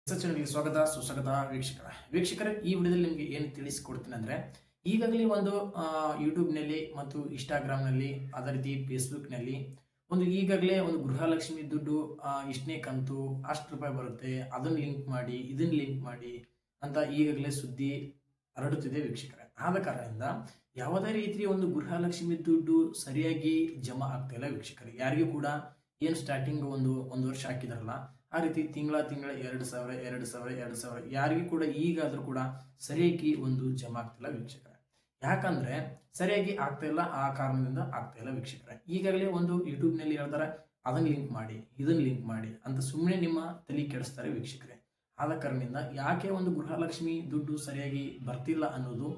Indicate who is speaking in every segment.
Speaker 1: ಚಾನಲ್ಗೆ ಸ್ವಾಗತ ಸುಸ್ವಾಗತ ವೀಕ್ಷಕರೇ ಈ ವಿಡಿಯೋದಲ್ಲಿ ನಿಮಗೆ ಏನು ತಿಳಿಸಿಕೊಡ್ತೀನಿ ಅಂದರೆ ಈಗಾಗಲೇ ಒಂದು ಯೂಟ್ಯೂಬ್ನಲ್ಲಿ ಮತ್ತು ಇನ್ಸ್ಟಾಗ್ರಾಮ್ನಲ್ಲಿ ಅದೇ ರೀತಿ ಫೇಸ್ಬುಕ್ನಲ್ಲಿ ಈಗಾಗಲೇ ಒಂದು ಗೃಹಲಕ್ಷ್ಮಿ ದುಡ್ಡು ಇಷ್ಟನೇ ಕಂತು ಅಷ್ಟು ರೂಪಾಯಿ ಬರುತ್ತೆ, ಅದನ್ನು ಲಿಂಕ್ ಮಾಡಿ ಇದನ್ನು ಲಿಂಕ್ ಮಾಡಿ ಅಂತ ಈಗಾಗಲೇ ಸುದ್ದಿ ಹರಡುತ್ತಿದೆ ವೀಕ್ಷಕರೇ. ಆದ ಕಾರಣದಿಂದ ಯಾವುದೇ ರೀತಿಯ ಒಂದು ಗೃಹಲಕ್ಷ್ಮಿ ದುಡ್ಡು ಸರಿಯಾಗಿ ಜಮಾ ಆಗ್ತಾ ಇಲ್ಲ ವೀಕ್ಷಕರೇ. ಯಾರಿಗೂ ಕೂಡ ಏನು ಸ್ಟಾರ್ಟಿಂಗ್ ಒಂದು ವರ್ಷ ಹಾಕಿದಾರಲ್ಲ ಆ ರೀತಿ ತಿಂಗಳ 2,000 ಯಾರಿಗೂ ಕೂಡ ಈಗಾದ್ರೂ ಕೂಡ ಸರಿಯಾಗಿ ಒಂದು ಜಮಾ ಆಗ್ತಿಲ್ಲ ವೀಕ್ಷಕರೇ. ಯಾಕಂದ್ರೆ ಸರಿಯಾಗಿ ಆಗ್ತಾ ಇಲ್ಲ, ಆ ಕಾರಣದಿಂದ ಆಗ್ತಾ ಇಲ್ಲ ವೀಕ್ಷಕರೇ. ಈಗಾಗಲೇ ಒಂದು ಯೂಟ್ಯೂಬ್ ನಲ್ಲಿ ಹೇಳ್ತಾರೆ ಅದನ್ನ ಲಿಂಕ್ ಮಾಡಿ ಇದನ್ನ ಲಿಂಕ್ ಮಾಡಿ ಅಂತ ಸುಮ್ಮನೆ ನಿಮ್ಮ ತಲೆ ಕೆಡಿಸ್ತಾರೆ ವೀಕ್ಷಕರೇ. ಆದ ಕಾರಣದಿಂದ ಯಾಕೆ ಒಂದು ಗೃಹಲಕ್ಷ್ಮಿ ದುಡ್ಡು ಸರಿಯಾಗಿ ಬರ್ತಿಲ್ಲ ಅನ್ನೋದು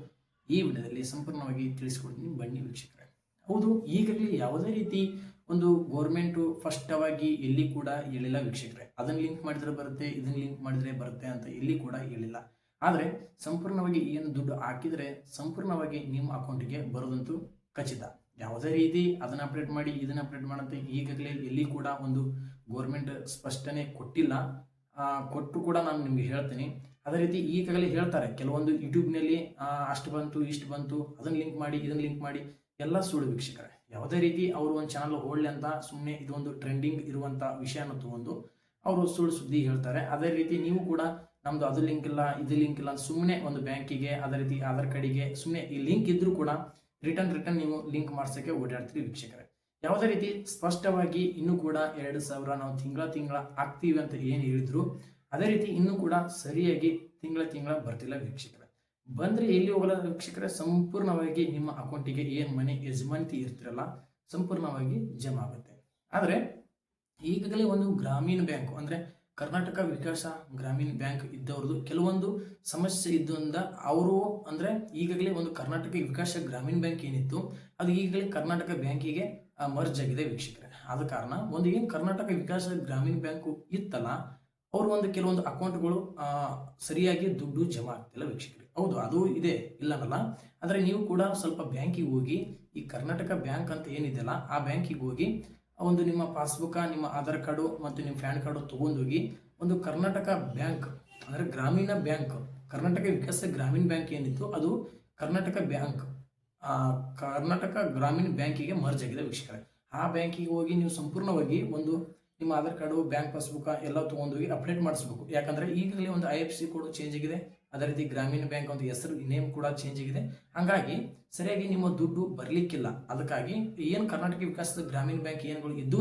Speaker 1: ಈ ವಿಡಿಯೋದಲ್ಲಿ ಸಂಪೂರ್ಣವಾಗಿ ತಿಳಿಸ್ಕೊಡ್ತೀನಿ, ಬನ್ನಿ ವೀಕ್ಷಕರೇ. ಹೌದು, ಈಗಾಗಲೇ ಯಾವುದೇ ರೀತಿ ಒಂದು ಗೌರ್ಮೆಂಟು ಫಸ್ಟವಾಗಿ ಎಲ್ಲಿ ಕೂಡ ಹೇಳಿಲ್ಲ ವೀಕ್ಷಕರೇ. ಅದನ್ನ ಲಿಂಕ್ ಮಾಡಿದ್ರೆ ಬರುತ್ತೆ, ಇದನ್ನ ಲಿಂಕ್ ಮಾಡಿದ್ರೆ ಬರುತ್ತೆ ಅಂತ ಎಲ್ಲಿ ಕೂಡ ಹೇಳಿಲ್ಲ. ಆದರೆ ಸಂಪೂರ್ಣವಾಗಿ ಏನು ದುಡ್ಡು ಹಾಕಿದರೆ ಸಂಪೂರ್ಣವಾಗಿ ನಿಮ್ಮ ಅಕೌಂಟಿಗೆ ಬರೋದಂತೂ ಖಚಿತ. ಯಾವುದೇ ರೀತಿ ಅದನ್ನ ಅಪ್ಡೇಟ್ ಮಾಡಿ ಇದನ್ನ ಅಪ್ಡೇಟ್ ಮಾಡಂತೆ ಈಗಾಗಲೇ ಎಲ್ಲಿ ಕೂಡ ಒಂದು ಗೌರ್ಮೆಂಟ್ ಸ್ಪಷ್ಟನೆ ಕೊಟ್ಟಿಲ್ಲ. ಕೊಟ್ಟು ಕೂಡ ನಾನು ನಿಮ್ಗೆ ಹೇಳ್ತೀನಿ. ಅದೇ ರೀತಿ ಈಗಾಗಲೇ ಹೇಳ್ತಾರೆ ಕೆಲವೊಂದು ಯೂಟ್ಯೂಬ್ನಲ್ಲಿ ಅಷ್ಟು ಬಂತು ಇಷ್ಟು ಬಂತು, ಅದನ್ನ ಲಿಂಕ್ ಮಾಡಿ ಇದನ್ನ ಲಿಂಕ್ ಮಾಡಿ, ಎಲ್ಲ ಸುಳ್ಳು ವೀಕ್ಷಕರೇ. ಯಾವುದೇ ರೀತಿ ಅವರು ಒಂದು ಚಾನಲ್ ಹೊಳ್ಳಿ ಅಂತ ಸುಮ್ಮನೆ ಇದೊಂದು ಟ್ರೆಂಡಿಂಗ್ ಇರುವಂತ ವಿಷಯನ ತಗೊಂಡು ಅವರು ಸುಳ್ಳು ಸುದ್ದಿ ಹೇಳ್ತಾರೆ. ಅದೇ ರೀತಿ ನೀವು ಕೂಡ ನಮ್ದು ಅದು ಲಿಂಕ್ ಇಲ್ಲ ಇದು ಲಿಂಕ್ ಇಲ್ಲ ಅಂತ ಸುಮ್ಮನೆ ಒಂದು ಬ್ಯಾಂಕಿಗೆ ಅದೇ ರೀತಿ ಆಧಾರ್ ಕಾರ್ಡಿಗೆ ಸುಮ್ಮನೆ ಈ ಲಿಂಕ್ ಇದ್ರೂ ಕೂಡ ರಿಟರ್ನ್ ನೀವು ಲಿಂಕ್ ಮಾಡ್ಸೋಕ್ಕೆ ಓಡಾಡ್ತೀರಿ ವೀಕ್ಷಕರೇ. ಯಾವುದೇ ರೀತಿ ಸ್ಪಷ್ಟವಾಗಿ ಇನ್ನೂ ಕೂಡ 2,000 ನಾವು ತಿಂಗಳ ಆಗ್ತೀವಿ ಅಂತ ಏನು ಹೇಳಿದ್ರು ಅದೇ ರೀತಿ ಇನ್ನೂ ಕೂಡ ಸರಿಯಾಗಿ ತಿಂಗಳ ಬರ್ತಿಲ್ಲ ವೀಕ್ಷಕರೇ. ಬಂದ್ರೆ ಎಲ್ಲಿ ಹೋಗಲ್ಲ ವೀಕ್ಷಕರೇ, ಸಂಪೂರ್ಣವಾಗಿ ನಿಮ್ಮ ಅಕೌಂಟಿಗೆ ಏನು ಮನೆ ಯಜಮಾನಿತಿ ಇರ್ತಿರಲ್ಲ ಸಂಪೂರ್ಣವಾಗಿ ಜಮಾ ಆಗುತ್ತೆ. ಆದರೆ ಈಗಾಗಲೇ ಒಂದು ಗ್ರಾಮೀಣ ಬ್ಯಾಂಕ್ ಅಂದ್ರೆ ಕರ್ನಾಟಕ ವಿಕಾಸ ಗ್ರಾಮೀಣ ಬ್ಯಾಂಕ್ ಇದ್ದವ್ರದ್ದು ಕೆಲವೊಂದು ಸಮಸ್ಯೆ ಇದ್ದಿಂದ ಅವರು ಅಂದ್ರೆ ಈಗಾಗಲೇ ಒಂದು ಕರ್ನಾಟಕ ವಿಕಾಸ ಗ್ರಾಮೀಣ ಬ್ಯಾಂಕ್ ಏನಿತ್ತು ಅದು ಈಗಾಗಲೇ ಕರ್ನಾಟಕ ಬ್ಯಾಂಕಿಗೆ ಮರ್ಜ್ ಆಗಿದೆ ವೀಕ್ಷಕರೇ. ಆದ ಕಾರಣ ಏನು ಕರ್ನಾಟಕ ವಿಕಾಸ ಗ್ರಾಮೀಣ ಬ್ಯಾಂಕ್ ಇತ್ತಲ್ಲ ಅವರು ಕೆಲವೊಂದು ಅಕೌಂಟ್ಗಳು ಸರಿಯಾಗಿ ದುಡ್ಡು ಜಮಾ ಆಗ್ತಿಲ್ಲ ವೀಕ್ಷಕರೇ. ಹೌದು, ಅದು ಇದೆ ಇಲ್ಲನಲ್ಲ. ಆದರೆ ನೀವು ಕೂಡ ಸ್ವಲ್ಪ ಬ್ಯಾಂಕಿಗೆ ಹೋಗಿ ಈ ಕರ್ನಾಟಕ ಬ್ಯಾಂಕ್ ಅಂತ ಏನಿದೆಯಲ್ಲ ಆ ಬ್ಯಾಂಕಿಗೆ ಹೋಗಿ ನಿಮ್ಮ ಪಾಸ್ಬುಕ್, ನಿಮ್ಮ ಆಧಾರ್ ಕಾರ್ಡು ಮತ್ತು ನಿಮ್ಮ ಪ್ಯಾನ್ ಕಾರ್ಡು ತಗೊಂಡೋಗಿ ಒಂದು ಕರ್ನಾಟಕ ಬ್ಯಾಂಕ್ ಅಂದರೆ ಗ್ರಾಮೀಣ ಬ್ಯಾಂಕ್, ಕರ್ನಾಟಕ ವಿಕಾಸ ಗ್ರಾಮೀಣ ಬ್ಯಾಂಕ್ ಏನಿತ್ತು ಅದು ಕರ್ನಾಟಕ ಬ್ಯಾಂಕ್ ಕರ್ನಾಟಕ ಗ್ರಾಮೀಣ ಬ್ಯಾಂಕಿಗೆ ಮರ್ಜ್ ಆಗಿದೆ ವೀಕ್ಷಕರೇ. ಆ ಬ್ಯಾಂಕಿಗೆ ಹೋಗಿ ನೀವು ಸಂಪೂರ್ಣವಾಗಿ ನಿಮ್ಮ ಆಧಾರ್ ಕಾರ್ಡು ಬ್ಯಾಂಕ್ ಪಾಸ್ಬುಕ್ ಎಲ್ಲ ತೊಗೊಂಡೋಗಿ ಅಪ್ಡೇಟ್ ಮಾಡಿಸ್ಬೇಕು. ಯಾಕಂದ್ರೆ ಈಗಾಗಲೇ ಒಂದು IFSC ಕೋಡ್ ಚೇಂಜ್ ಆಗಿದೆ, ಅದೇ ರೀತಿ ಗ್ರಾಮೀಣ ಬ್ಯಾಂಕ್ ಒಂದು ಹೆಸರು ನೇಮ್ ಕೂಡ ಚೇಂಜ್ ಆಗಿದೆ. ಹಂಗಾಗಿ ಸರಿಯಾಗಿ ನಿಮ್ಮ ದುಡ್ಡು ಬರ್ಲಿಕ್ಕಿಲ್ಲ. ಅದಕ್ಕಾಗಿ ಏನು ಕರ್ನಾಟಕ ವಿಕಾಸದ ಗ್ರಾಮೀಣ ಬ್ಯಾಂಕ್ ಏನುಗಳು ಇದ್ದು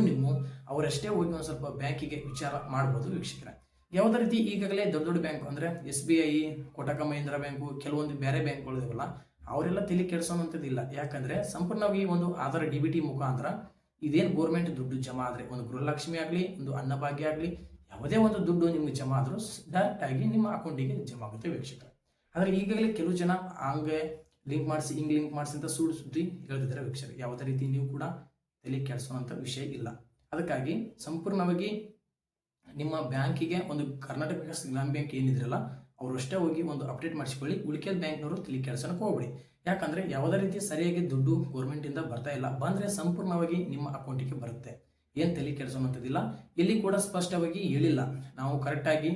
Speaker 1: ಅವರಷ್ಟೇ ಹೋಗಿ ಒಂದು ಸ್ವಲ್ಪ ಬ್ಯಾಂಕಿಗೆ ವಿಚಾರ ಮಾಡ್ಬೋದು ವೀಕ್ಷಕರೇ. ಯಾವುದೇ ರೀತಿ ಈಗಾಗಲೇ ದೊಡ್ಡ ದೊಡ್ಡ ಬ್ಯಾಂಕ್ ಅಂದ್ರೆ SBI, ಕೋಟಕ ಮಹೀಂದ್ರ ಬ್ಯಾಂಕು, ಕೆಲವೊಂದು ಬೇರೆ ಬ್ಯಾಂಕ್ಗಳು ಇದಾವಲ್ಲ ಅವರೆಲ್ಲ ತಲೆ ಕೆಡಿಸೋವಂಥದ್ದಿಲ್ಲ. ಯಾಕಂದ್ರೆ ಸಂಪೂರ್ಣವಾಗಿ ಒಂದು ಆಧಾರ್ DBT ಮುಖಾಂತರ ಇದೇನು ಗೋರ್ಮೆಂಟ್ ದುಡ್ಡು ಜಮಾ ಆದ್ರೆ ಒಂದು ಗೃಹಲಕ್ಷ್ಮಿ ಆಗಲಿ ಒಂದು ಅನ್ನಭಾಗ್ಯ ಆಗಲಿ ಯಾವುದೇ ಒಂದು ದುಡ್ಡು ನಿಮ್ಗೆ ಜಮಾ ಆದ್ರೂ ಡೈರೆಕ್ಟ್ ಆಗಿ ನಿಮ್ಮ ಅಕೌಂಟಿಗೆ ಜಮಾ ಆಗುತ್ತೆ ವೀಕ್ಷಕರೇ. ಆದರೆ ಈಗಾಗಲೇ ಕೆಲವು ಜನ ಹಂಗೆ ಲಿಂಕ್ ಮಾಡಿಸಿ ಹಿಂಗೆ ಲಿಂಕ್ ಮಾಡಿಸಿ ಅಂತ ಸುಳ್ಳು ಸುದ್ದಿ ಹೇಳ್ತಿದ್ದಾರೆ ವೀಕ್ಷಕರೇ. ಯಾವುದೇ ರೀತಿ ನೀವು ಕೂಡ ತಲೆ ಕೆಡಿಸುವಂಥ ವಿಷಯ ಇಲ್ಲ. ಅದಕ್ಕಾಗಿ ಸಂಪೂರ್ಣವಾಗಿ ನಿಮ್ಮ ಬ್ಯಾಂಕಿಗೆ ಒಂದು ಕರ್ನಾಟಕ ವಿಕಾಸ ಗ್ರಾಮೀಣ ಬ್ಯಾಂಕ್ ಏನಿದ್ರಲ್ಲ ಅವರು ಅಷ್ಟೇ ಹೋಗಿ ಒಂದು ಅಪ್ಡೇಟ್ ಮಾಡಿಸ್ಕೊಳ್ಳಿ. ಉಳಿಕೆದ ಬ್ಯಾಂಕ್ನವರು ತಲೆ ಕೆಡಿಸೋಕೆ ಹೋಗ್ಬೇಡಿ. ಯಾಕಂದ್ರೆ ಯಾವುದೇ ರೀತಿ ಸರಿಯಾಗಿ ದುಡ್ಡು ಗೌರ್ಮೆಂಟ್ ಇಂದ ಬರ್ತಾ ಇಲ್ಲ. ಬಂದ್ರೆ ಸಂಪೂರ್ಣವಾಗಿ ನಿಮ್ಮ ಅಕೌಂಟಿಗೆ ಬರುತ್ತೆ, ಏನ್ ತಲೆ ಕೆಡಿಸೋಂಥದ್ದಿಲ್ಲ. ಎಲ್ಲಿ ಕೂಡ ಸ್ಪಷ್ಟವಾಗಿ ಹೇಳಿಲ್ಲ ನಾವು ಕರೆಕ್ಟ್ ಆಗಿ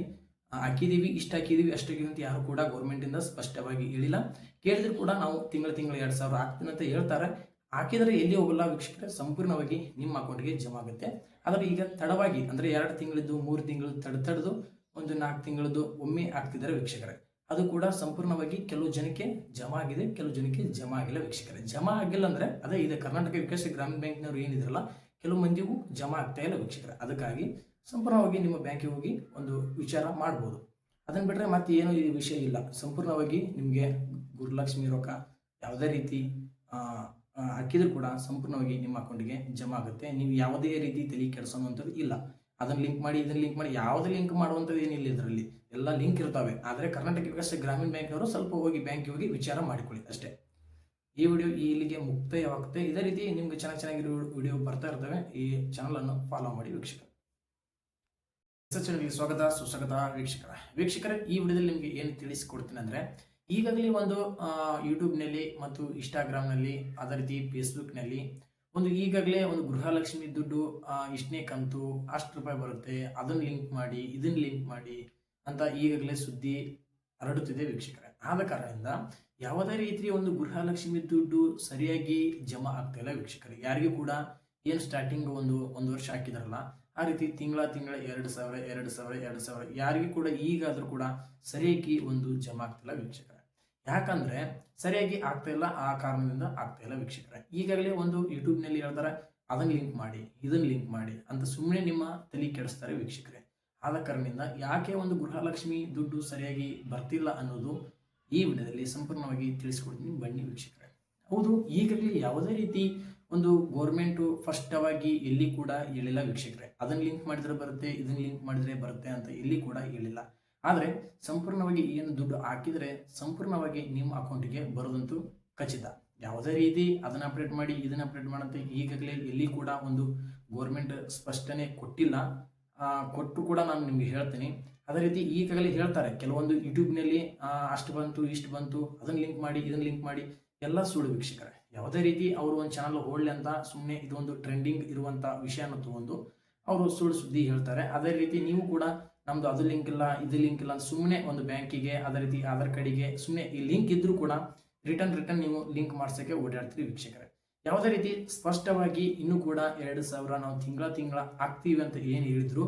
Speaker 1: ಹಾಕಿದೀವಿ ಇಷ್ಟ ಹಾಕಿದೀವಿ ಅಷ್ಟಾಗಿ ಅಂತ ಯಾರು ಕೂಡ ಗೌರ್ಮೆಂಟ್ ಇಂದ ಸ್ಪಷ್ಟವಾಗಿ ಹೇಳಿಲ್ಲ. ಕೇಳಿದ್ರು ಕೂಡ ನಾವು ತಿಂಗಳ 2,000 ಹಾಕ್ತೀನಿ ಅಂತ ಹೇಳ್ತಾರೆ. ಹಾಕಿದ್ರೆ ಎಲ್ಲಿ ಹೋಗಲ್ಲ ವೀಕ್ಷಕರೇ, ಸಂಪೂರ್ಣವಾಗಿ ನಿಮ್ಮ ಅಕೌಂಟ್ಗೆ ಜಮಾ ಆಗುತ್ತೆ. ಆದರೆ ಈಗ ತಡವಾಗಿ ಅಂದ್ರೆ 2 ತಿಂಗಳದ್ದು 3 ತಿಂಗಳು ತಡೆದು ಒಂದು 4 ತಿಂಗಳದ್ದು ಒಮ್ಮೆ ಆಗ್ತಿದ್ದಾರೆ ವೀಕ್ಷಕರೇ. ಅದು ಕೂಡ ಸಂಪೂರ್ಣವಾಗಿ ಕೆಲವು ಜನಕ್ಕೆ ಜಮಾ ಆಗಿದೆ, ಕೆಲವು ಜನಕ್ಕೆ ಜಮಾ ಆಗಿಲ್ಲ ವೀಕ್ಷಕರೇ. ಜಮಾ ಆಗಿಲ್ಲ ಅಂದ್ರೆ ಅದೇ ಇದೆ ಕರ್ನಾಟಕ ವಿಕಾಸ ಗ್ರಾಮೀಣ ಬ್ಯಾಂಕ್ನವ್ರು ಏನಿದ್ರಲ್ಲ ಕೆಲವು ಮಂದಿಗೂ ಜಮಾ ಆಗ್ತಾ ಇಲ್ಲ ವೀಕ್ಷಕರೇ. ಅದಕ್ಕಾಗಿ ಸಂಪೂರ್ಣವಾಗಿ ನಿಮ್ಮ ಬ್ಯಾಂಕಿಗೆ ಹೋಗಿ ಒಂದು ವಿಚಾರ ಮಾಡ್ಬೋದು. ಅದನ್ನ ಬಿಟ್ರೆ ಮತ್ತೆ ಏನೂ ಈ ವಿಷಯ ಇಲ್ಲ. ಸಂಪೂರ್ಣವಾಗಿ ನಿಮಗೆ ಗೃಹಲಕ್ಷ್ಮಿ ರೊಕ್ಕ ಯಾವುದೇ ರೀತಿ ಹಾಕಿದ್ರು ಕೂಡ ಸಂಪೂರ್ಣವಾಗಿ ನಿಮ್ಮ ಅಕೌಂಟಿಗೆ ಜಮಾ ಆಗುತ್ತೆ. ನೀವು ಯಾವುದೇ ರೀತಿ ತಲೆ ಕೆಡಿಸೋವಂಥದ್ದು ಇಲ್ಲ. ಅದನ್ನ ಲಿಂಕ್ ಮಾಡಿ ಇದನ್ನ ಲಿಂಕ್ ಮಾಡಿ ಯಾವುದೇ ಲಿಂಕ್ ಮಾಡುವಂಥದ್ದು ಏನಿಲ್ಲ, ಇದರಲ್ಲಿ ಎಲ್ಲ ಲಿಂಕ್ ಇರ್ತವೆ. ಆದರೆ ಕರ್ನಾಟಕ ವಿಕಾಸ ಗ್ರಾಮೀಣ ಬ್ಯಾಂಕ್ನವರು ಸ್ವಲ್ಪ ಹೋಗಿ ಬ್ಯಾಂಕಿಗೆ ಹೋಗಿ ವಿಚಾರ ಮಾಡಿಕೊಳ್ಳಿ ಅಷ್ಟೇ. ಈ ವಿಡಿಯೋ ಇಲ್ಲಿಗೆ ಮುಕ್ತಾಯವಾಗುತ್ತೆ. ಇದೇ ರೀತಿ ನಿಮ್ಗೆ ಚೆನ್ನಾಗಿರೋ ವಿಡಿಯೋ ಬರ್ತಾ ಇರ್ತವೆ. ಈ ಚಾನಲ್ ಅನ್ನು ಫಾಲೋ ಮಾಡಿ ವೀಕ್ಷಕರು. ಚಾನಲ್ಗೆ ಸ್ವಾಗತ ಸುಸ್ವಾಗತ ವೀಕ್ಷಕರೇ. ಈ ವಿಡಿಯೋದಲ್ಲಿ ನಿಮ್ಗೆ ಏನು ತಿಳಿಸಿಕೊಡ್ತೀನಿ ಅಂದ್ರೆ ಈಗಾಗಲೇ ಒಂದು ಯೂಟ್ಯೂಬ್ನಲ್ಲಿ ಮತ್ತು ಇನ್ಸ್ಟಾಗ್ರಾಮ್ನಲ್ಲಿ ಅದೇ ರೀತಿ ಫೇಸ್ಬುಕ್ನಲ್ಲಿ ಈಗಾಗಲೇ ಒಂದು ಗೃಹಲಕ್ಷ್ಮಿ ದುಡ್ಡು ಇಷ್ಟನೇ ಕಂತು ಅಷ್ಟು ರೂಪಾಯಿ ಬರುತ್ತೆ, ಅದನ್ನ ಲಿಂಕ್ ಮಾಡಿ ಇದನ್ನ ಲಿಂಕ್ ಮಾಡಿ ಅಂತ ಈಗಾಗಲೇ ಸುದ್ದಿ ಹರಡುತ್ತಿದೆ ವೀಕ್ಷಕರೇ. ಆದ ಕಾರಣದಿಂದ ಯಾವುದೇ ರೀತಿಯ ಒಂದು ಗೃಹಲಕ್ಷ್ಮಿ ದುಡ್ಡು ಸರಿಯಾಗಿ ಜಮಾ ಆಗ್ತಾ ಇಲ್ಲ ವೀಕ್ಷಕರೇ. ಯಾರಿಗೂ ಕೂಡ ಏನು ಸ್ಟಾರ್ಟಿಂಗ್ ಒಂದು ವರ್ಷ ಹಾಕಿದಾರಲ್ಲ ಆ ರೀತಿ ತಿಂಗಳ 2,000 ಯಾರಿಗೂ ಕೂಡ ಈಗಾದ್ರೂ ಕೂಡ ಸರಿಯಾಗಿ ಒಂದು ಜಮಾ ಆಗ್ತಿಲ್ಲ ವೀಕ್ಷಕರೇ. ಯಾಕಂದ್ರೆ ಸರಿಯಾಗಿ ಆಗ್ತಾ ಇಲ್ಲ, ಆ ಕಾರಣದಿಂದ ಆಗ್ತಾ ಇಲ್ಲ ವೀಕ್ಷಕರೇ. ಈಗಾಗಲೇ ಒಂದು ಯೂಟ್ಯೂಬ್ ನಲ್ಲಿ ಹೇಳ್ತಾರೆ ಅದನ್ನ ಲಿಂಕ್ ಮಾಡಿ ಇದನ್ನ ಲಿಂಕ್ ಮಾಡಿ ಅಂತ ಸುಮ್ಮನೆ ನಿಮ್ಮ ತಲೆ ಕೆಡಿಸ್ತಾರೆ ವೀಕ್ಷಕರೇ. ಆದ ಕಾರಣದಿಂದ ಯಾಕೆ ಒಂದು ಗೃಹಲಕ್ಷ್ಮಿ ದುಡ್ಡು ಸರಿಯಾಗಿ ಬರ್ತಿಲ್ಲ ಅನ್ನೋದು ಈ ವಿಡಿಯೋದಲ್ಲಿ ಸಂಪೂರ್ಣವಾಗಿ ತಿಳಿಸ್ಕೊಡ್ತೀನಿ, ಬನ್ನಿ ವೀಕ್ಷಕರೇ. ಹೌದು, ಈಗಾಗಲೇ ಯಾವುದೇ ರೀತಿ ಒಂದು ಗೌರ್ಮೆಂಟು ಸ್ಪಷ್ಟವಾಗಿ ಎಲ್ಲಿ ಕೂಡ ಹೇಳಿಲ್ಲ ವೀಕ್ಷಕರೇ. ಅದನ್ನ ಲಿಂಕ್ ಮಾಡಿದ್ರೆ ಬರುತ್ತೆ, ಇದನ್ನ ಲಿಂಕ್ ಮಾಡಿದ್ರೆ ಬರುತ್ತೆ ಅಂತ ಎಲ್ಲಿ ಕೂಡ ಹೇಳಿಲ್ಲ. ಆದರೆ ಸಂಪೂರ್ಣವಾಗಿ ಏನು ದುಡ್ಡು ಹಾಕಿದರೆ ಸಂಪೂರ್ಣವಾಗಿ ನಿಮ್ಮ ಅಕೌಂಟಿಗೆ ಬರೋದಂತೂ ಖಚಿತ. ಯಾವುದೇ ರೀತಿ ಅದನ್ನ ಅಪ್ಡೇಟ್ ಮಾಡಿ ಇದನ್ನ ಅಪ್ಡೇಟ್ ಮಾಡಂತೆ ಈಗಾಗಲೇ ಎಲ್ಲಿ ಕೂಡ ಒಂದು ಗೌರ್ಮೆಂಟ್ ಸ್ಪಷ್ಟನೆ ಕೊಟ್ಟಿಲ್ಲ. ಕೊಟ್ಟು ಕೂಡ ನಾನು ನಿಮ್ಗೆ ಹೇಳ್ತೀನಿ. ಅದೇ ರೀತಿ ಈಗಾಗಲೇ ಹೇಳ್ತಾರೆ ಕೆಲವೊಂದು ಯೂಟ್ಯೂಬ್ನಲ್ಲಿ ಅಷ್ಟು ಬಂತು ಇಷ್ಟು ಬಂತು, ಅದನ್ನ ಲಿಂಕ್ ಮಾಡಿ ಇದನ್ನ ಲಿಂಕ್ ಮಾಡಿ, ಎಲ್ಲ ಸುಳ್ಳು ವೀಕ್ಷಕರೇ. ಯಾವುದೇ ರೀತಿ ಅವರು ಒಂದು ಚಾನಲ್ ಹೋಗ್ಲಿ ಅಂತ ಸುಮ್ಮನೆ ಇದೊಂದು ಟ್ರೆಂಡಿಂಗ್ ಇರುವಂಥ ವಿಷಯನ ತಗೊಂಡು ಅವರು ಸುಳ್ಳು ಸುದ್ದಿ ಹೇಳ್ತಾರೆ. ಅದೇ ರೀತಿ ನೀವು ಕೂಡ ನಮ್ದು ಅದು ಲಿಂಕ್ ಇಲ್ಲ ಇದು ಲಿಂಕ್ ಇಲ್ಲ ಅಂತ ಸುಮ್ಮನೆ ಒಂದು ಬ್ಯಾಂಕಿಗೆ ಅದೇ ರೀತಿ ಆಧಾರ್ ಕಾರ್ಡಿಗೆ ಸುಮ್ಮನೆ ಈ ಲಿಂಕ್ ಇದ್ರೂ ಕೂಡ ರಿಟರ್ನ್ ನೀವು ಲಿಂಕ್ ಮಾಡ್ಸೋಕ್ಕೆ ಓಡಾಡ್ತೀರಿ ವೀಕ್ಷಕರೇ. ಯಾವುದೇ ರೀತಿ ಸ್ಪಷ್ಟವಾಗಿ ಇನ್ನೂ ಕೂಡ 2,000 ನಾವು ತಿಂಗಳ ಆಗ್ತೀವಿ ಅಂತ ಏನು ಹೇಳಿದ್ರು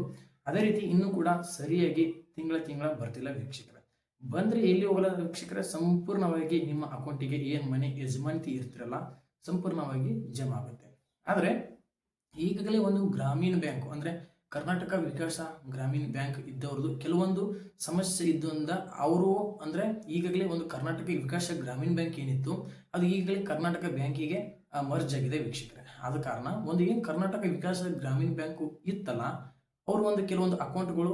Speaker 1: ಅದೇ ರೀತಿ ಇನ್ನೂ ಕೂಡ ಸರಿಯಾಗಿ ತಿಂಗಳ ಬರ್ತಿಲ್ಲ ವೀಕ್ಷಕರೇ. ಬಂದ್ರೆ ಎಲ್ಲಿ ಹೋಗಲ್ಲ ವೀಕ್ಷಕರೇ, ಸಂಪೂರ್ಣವಾಗಿ ನಿಮ್ಮ ಅಕೌಂಟಿಗೆ ಏನು ಮನೆ ಯಜಮಾನಿತಿ ಇರ್ತಿರಲ್ಲ ಸಂಪೂರ್ಣವಾಗಿ ಜಮಾ ಆಗುತ್ತೆ. ಆದರೆ ಈಗಾಗಲೇ ಒಂದು ಗ್ರಾಮೀಣ ಬ್ಯಾಂಕ್ ಅಂದ್ರೆ ಕರ್ನಾಟಕ ವಿಕಾಸ ಗ್ರಾಮೀಣ ಬ್ಯಾಂಕ್ ಇದ್ದವ್ರದ್ದು ಕೆಲವೊಂದು ಸಮಸ್ಯೆ ಇದ್ದಿಂದ ಅವರು ಅಂದ್ರೆ ಈಗಾಗಲೇ ಒಂದು ಕರ್ನಾಟಕ ವಿಕಾಸ ಗ್ರಾಮೀಣ ಬ್ಯಾಂಕ್ ಏನಿತ್ತು ಅದು ಈಗಾಗಲೇ ಕರ್ನಾಟಕ ಬ್ಯಾಂಕಿಗೆ ಮರ್ಜ್ ಆಗಿದೆ ವೀಕ್ಷಕರೇ. ಆದ ಕಾರಣ ಒಂದು ಏನು ಕರ್ನಾಟಕ ವಿಕಾಸ ಗ್ರಾಮೀಣ ಬ್ಯಾಂಕು ಇತ್ತಲ್ಲ ಅವರು ಒಂದು ಕೆಲವೊಂದು ಅಕೌಂಟ್ಗಳು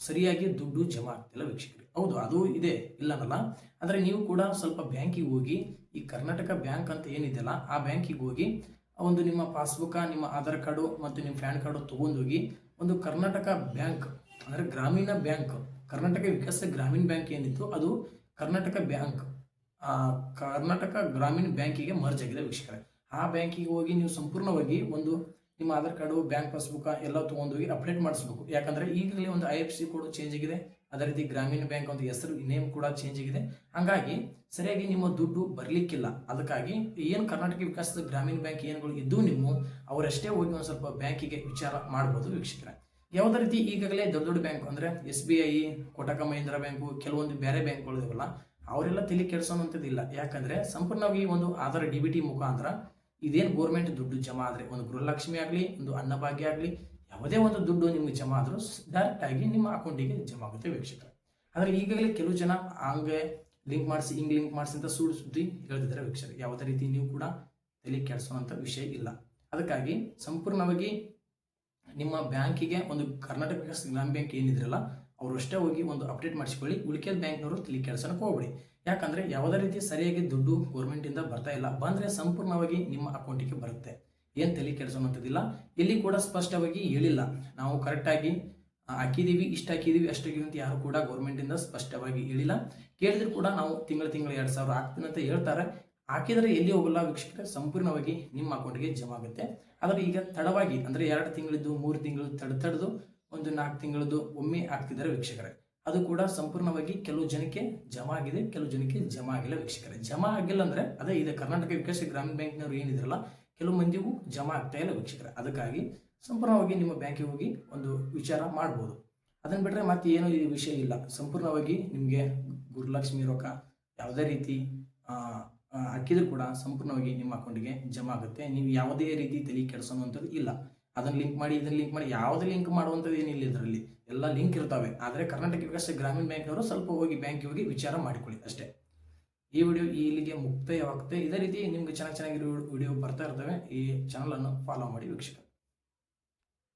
Speaker 1: ಸರಿಯಾಗಿ ದುಡ್ಡು ಜಮಾ ಆಗ್ತಿಲ್ಲ ವೀಕ್ಷಕರೇ. ಹೌದು, ಅದು ಇದೆ ಇಲ್ಲನಲ್ಲ. ಆದರೆ ನೀವು ಕೂಡ ಸ್ವಲ್ಪ ಬ್ಯಾಂಕಿಗೆ ಹೋಗಿ ಈ ಕರ್ನಾಟಕ ಬ್ಯಾಂಕ್ ಅಂತ ಏನಿದೆಯಲ್ಲ ಆ ಬ್ಯಾಂಕಿಗೆ ಹೋಗಿ ಒಂದು ನಿಮ್ಮ ಪಾಸ್ಬುಕ್, ನಿಮ್ಮ ಆಧಾರ್ ಕಾರ್ಡು ಮತ್ತು ನಿಮ್ಮ ಪ್ಯಾನ್ ಕಾರ್ಡು ತಗೊಂಡೋಗಿ ಒಂದು ಕರ್ನಾಟಕ ಬ್ಯಾಂಕ್ ಅಂದರೆ ಗ್ರಾಮೀಣ ಬ್ಯಾಂಕ್, ಕರ್ನಾಟಕ ವಿಕಾಸ ಗ್ರಾಮೀಣ ಬ್ಯಾಂಕ್ ಏನಿತ್ತು ಅದು ಕರ್ನಾಟಕ ಬ್ಯಾಂಕ್ ಕರ್ನಾಟಕ ಗ್ರಾಮೀಣ ಬ್ಯಾಂಕಿಗೆ ಮರ್ಜ್ ಆಗಿದೆ ವೀಕ್ಷಕರೇ. ಆ ಬ್ಯಾಂಕಿಗೆ ಹೋಗಿ ನೀವು ಸಂಪೂರ್ಣವಾಗಿ ಒಂದು ನಿಮ್ಮ ಆಧಾರ್ ಕಾರ್ಡು, ಬ್ಯಾಂಕ್ ಪಾಸ್ಬುಕ್ ಎಲ್ಲ ತೊಗೊಂಡೋಗಿ ಅಪ್ಡೇಟ್ ಮಾಡಿಸ್ಬೇಕು. ಯಾಕಂದರೆ ಈಗಾಗಲೇ ಒಂದು IFSC ಕೋಡ್ ಚೇಂಜ್ ಆಗಿದೆ. ಅದೇ ರೀತಿ ಗ್ರಾಮೀಣ ಬ್ಯಾಂಕ್ ಒಂದು ಹೆಸರು ನೇಮ್ ಕೂಡ ಚೇಂಜ್ ಆಗಿದೆ. ಹಾಗಾಗಿ ಸರಿಯಾಗಿ ನಿಮ್ಮ ದುಡ್ಡು ಬರಲಿಕ್ಕಿಲ್ಲ. ಅದಕ್ಕಾಗಿ ಏನು ಕರ್ನಾಟಕ ವಿಕಾಸದ ಗ್ರಾಮೀಣ ಬ್ಯಾಂಕ್ ಏನುಗಳು ಇದ್ದು ನೀವು ಅವರಷ್ಟೇ ಹೋಗಿ ಒಂದು ಸ್ವಲ್ಪ ಬ್ಯಾಂಕಿಗೆ ವಿಚಾರ ಮಾಡ್ಬೋದು ವೀಕ್ಷಕರೇ. ಯಾವುದೇ ರೀತಿ ಈಗಾಗಲೇ ದೊಡ್ಡ ಬ್ಯಾಂಕ್ ಅಂದರೆ SBI, ಕೋಟಕ ಮಹೀಂದ್ರ ಬ್ಯಾಂಕು, ಕೆಲವೊಂದು ಬೇರೆ ಬ್ಯಾಂಕ್ಗಳು ಇದಾವಲ್ಲ ಅವರೆಲ್ಲ ತಲೆ ಕೆಡಿಸೋವಂಥದ್ದಿಲ್ಲ. ಯಾಕಂದರೆ ಸಂಪೂರ್ಣವಾಗಿ ಒಂದು ಆಧಾರ್ DBT ಮುಖಾಂತರ ಇದೇನು ಗೋರ್ಮೆಂಟ್ ದುಡ್ಡು ಜಮಾ ಆದರೆ ಒಂದು ಗೃಹಲಕ್ಷ್ಮಿ ಆಗಲಿ ಒಂದು ಅನ್ನಭಾಗ್ಯ ಆಗಲಿ ಯಾವುದೇ ಒಂದು ದುಡ್ಡು ನಿಮಗೆ ಜಮಾ ಆದರೂ ಡೈರೆಕ್ಟ್ ಆಗಿ ನಿಮ್ಮ ಅಕೌಂಟಿಗೆ ಜಮಾ ಆಗುತ್ತೆ ವೀಕ್ಷಕರೇ. ಆದರೆ ಈಗಾಗಲೇ ಕೆಲವು ಜನ ಹಂಗೆ ಲಿಂಕ್ ಮಾಡಿಸಿ ಹಿಂಗೆ ಲಿಂಕ್ ಮಾಡಿಸಿ ಅಂತ ಸುಳ್ಳು ಸುದ್ದಿ ಹೇಳ್ತಿದ್ದಾರೆ ವೀಕ್ಷಕರೇ. ಯಾವುದೇ ರೀತಿ ನೀವು ಕೂಡ ತಲೆ ಕೆಡಿಸುವಂಥ ವಿಷಯ ಇಲ್ಲ. ಅದಕ್ಕಾಗಿ ಸಂಪೂರ್ಣವಾಗಿ ನಿಮ್ಮ ಬ್ಯಾಂಕಿಗೆ ಒಂದು ಕರ್ನಾಟಕ ವಿಕಾಸ ಗ್ರಾಮೀಣ ಬ್ಯಾಂಕ್ ಏನಿದ್ರಲ್ಲ ಅವರು ಅಷ್ಟೇ ಹೋಗಿ ಒಂದು ಅಪ್ಡೇಟ್ ಮಾಡಿಸ್ಕೊಳ್ಳಿ. ಉಳಿಕೆದ ಬ್ಯಾಂಕ್ನವರು ತಲೆ ಕೆಡಿಸೋಕೆ ಹೋಗ್ಬೇಡಿ. ಯಾಕಂದರೆ ಯಾವುದೇ ರೀತಿ ಸರಿಯಾಗಿ ದುಡ್ಡು ಗೌರ್ಮೆಂಟಿಂದ ಬರ್ತಾ ಇಲ್ಲ. ಬಂದರೆ ಸಂಪೂರ್ಣವಾಗಿ ನಿಮ್ಮ ಅಕೌಂಟಿಗೆ ಬರುತ್ತೆ. ಏನು ತಲೆ ಕೆಡಿಸೋವಂಥದ್ದಿಲ್ಲ. ಎಲ್ಲಿ ಕೂಡ ಸ್ಪಷ್ಟವಾಗಿ ಹೇಳಿಲ್ಲ ನಾವು ಕರೆಕ್ಟಾಗಿ ಹಾಕಿದ್ದೀವಿ ಇಷ್ಟು ಹಾಕಿದ್ದೀವಿ ಅಷ್ಟಾಗಿದ್ದೀವಿ ಅಂತ ಯಾರು ಕೂಡ ಗೌರ್ಮೆಂಟಿಂದ ಸ್ಪಷ್ಟವಾಗಿ ಹೇಳಿಲ್ಲ. ಕೇಳಿದ್ರು ಕೂಡ ನಾವು ತಿಂಗಳ 2,000 ಹಾಕ್ತೀನಿ ಅಂತ ಹೇಳ್ತಾರೆ. ಹಾಕಿದರೆ ಎಲ್ಲಿ ಹೋಗಲ್ಲ ವೀಕ್ಷಕರೇ, ಸಂಪೂರ್ಣವಾಗಿ ನಿಮ್ಮ ಅಕೌಂಟ್ಗೆ ಜಮಾ ಆಗುತ್ತೆ. ಆದರೆ ಈಗ ತಡವಾಗಿ ಅಂದರೆ 2 ತಿಂಗಳದ್ದು 3 ತಿಂಗಳು ತಡೆದು ಒಂದು 4 ತಿಂಗಳದ್ದು ಒಮ್ಮೆ ಆಗ್ತಿದ್ದಾರೆ ವೀಕ್ಷಕರೇ. ಅದು ಕೂಡ ಸಂಪೂರ್ಣವಾಗಿ ಕೆಲವು ಜನಕ್ಕೆ ಜಮಾ ಆಗಿದೆ, ಕೆಲವು ಜನಕ್ಕೆ ಜಮಾ ಆಗಿಲ್ಲ ವೀಕ್ಷಕರೇ. ಜಮಾ ಆಗಿಲ್ಲ ಅಂದರೆ ಅದೇ ಇದೆ ಕರ್ನಾಟಕ ವಿಕಾಸ ಗ್ರಾಮೀಣ ಬ್ಯಾಂಕ್ನವ್ರು ಏನಿದ್ರಲ್ಲ ಕೆಲವು ಮಂದಿಗೂ ಜಮಾ ಆಗ್ತಾ ಇಲ್ಲ ವೀಕ್ಷಕರೇ. ಅದಕ್ಕಾಗಿ ಸಂಪೂರ್ಣವಾಗಿ ನಿಮ್ಮ ಬ್ಯಾಂಕಿಗೆ ಹೋಗಿ ಒಂದು ವಿಚಾರ ಮಾಡ್ಬೋದು. ಅದನ್ನು ಬಿಟ್ಟರೆ ಮತ್ತೆ ಏನೂ ಈ ವಿಷಯ ಇಲ್ಲ. ಸಂಪೂರ್ಣವಾಗಿ ನಿಮಗೆ ಗೃಹಲಕ್ಷ್ಮಿ ರೊಕ್ಕ ಯಾವುದೇ ರೀತಿ ಹಾಕಿದ್ರು ಕೂಡ ಸಂಪೂರ್ಣವಾಗಿ ನಿಮ್ಮ ಅಕೌಂಟಿಗೆ ಜಮಾ ಆಗುತ್ತೆ. ನೀವು ಯಾವುದೇ ರೀತಿ ತಲೆ ಕೆಡಿಸೋವಂಥದ್ದು ಇಲ್ಲ. ಅದನ್ನು ಲಿಂಕ್ ಮಾಡಿ ಇದನ್ನು ಲಿಂಕ್ ಮಾಡಿ ಯಾವುದೇ ಲಿಂಕ್ ಮಾಡುವಂಥದ್ದು ಏನಿಲ್ಲ. ಇದರಲ್ಲಿ ಎಲ್ಲ ಲಿಂಕ್ ಇರ್ತವೆ. ಆದರೆ ಕರ್ನಾಟಕ ವಿಕಾಸ ಗ್ರಾಮೀಣ ಬ್ಯಾಂಕ್ನವರು ಸ್ವಲ್ಪ ಹೋಗಿ ಬ್ಯಾಂಕಿಗೆ ಹೋಗಿ ವಿಚಾರ ಮಾಡಿಕೊಳ್ಳಿ ಅಷ್ಟೇ. ಈ ವಿಡಿಯೋ ಇಲ್ಲಿಗೆ ಮುಕ್ತಾಯವಾಗುತ್ತೆ. ಇದೇ ರೀತಿ ನಿಮ್ಗೆ ಚೆನ್ನಾಗಿರೋ ವಿಡಿಯೋ ಬರ್ತಾ ಇರ್ತವೆ. ಈ ಚಾನಲನ್ನು ಫಾಲೋ ಮಾಡಿ ವೀಕ್ಷಕ.